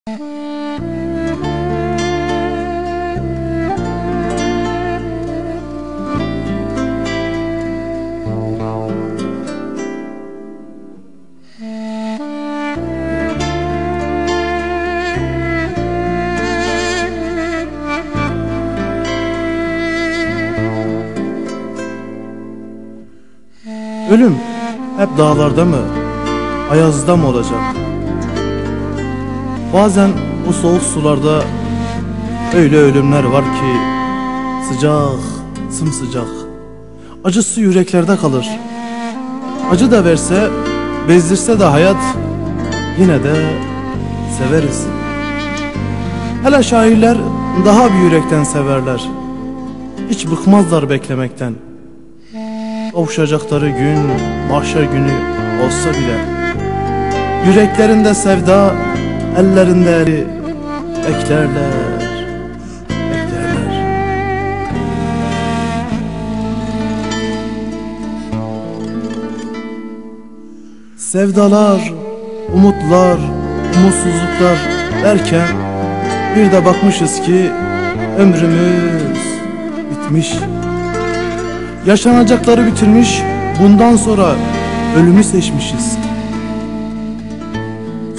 Ölüm hep dağlarda mı, ayazda mı olacak? Bazen bu soğuk sularda öyle ölümler var ki sıcak, sımsıcak. Acısı yüreklerde kalır. Acı da verse, bezdirse de hayat, yine de severiz. Hele şairler daha bir yürekten severler. Hiç bıkmazlar beklemekten. Kavuşacakları gün mahşer günü olsa bile, yüreklerinde sevda, ellerinde eri, beklerler, beklerler. Sevdalar, umutlar, umutsuzluklar derken bir de bakmışız ki ömrümüz bitmiş. Yaşanacakları bitirmiş, bundan sonra ölümü seçmişiz.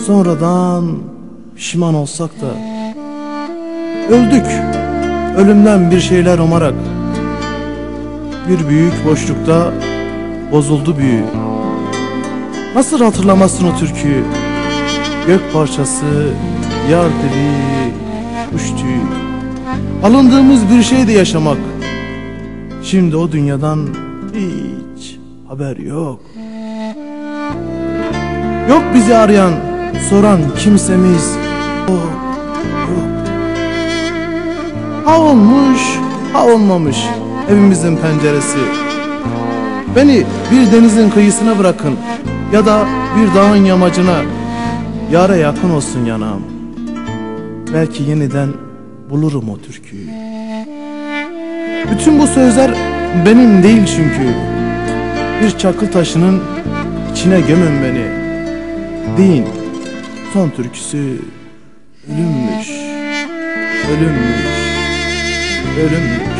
Sonradan pişman olsak da öldük, ölümden bir şeyler umarak. Bir büyük boşlukta bozuldu büyü. Nasıl hatırlamazsın o türküyü? Gök parçası, yar dili, kuş tüyü. Alındığımız bir şeydi yaşamak. Şimdi o dünyadan hiç haber yok. Yok bizi arayan, soran kimsemiz. Yok, yok. Ha olmuş, ha olmamış evimizin penceresi. Beni bir denizin kıyısına bırakın ya da bir dağın yamacına. Yara yakın olsun yanağım. Belki yeniden bulurum o türküyü. Bütün bu sözler benim değil çünkü. Bir çakıl taşının içine gömün beni. Deyin, son türküsü ölümmüş, ölümmüş, ölümmüş.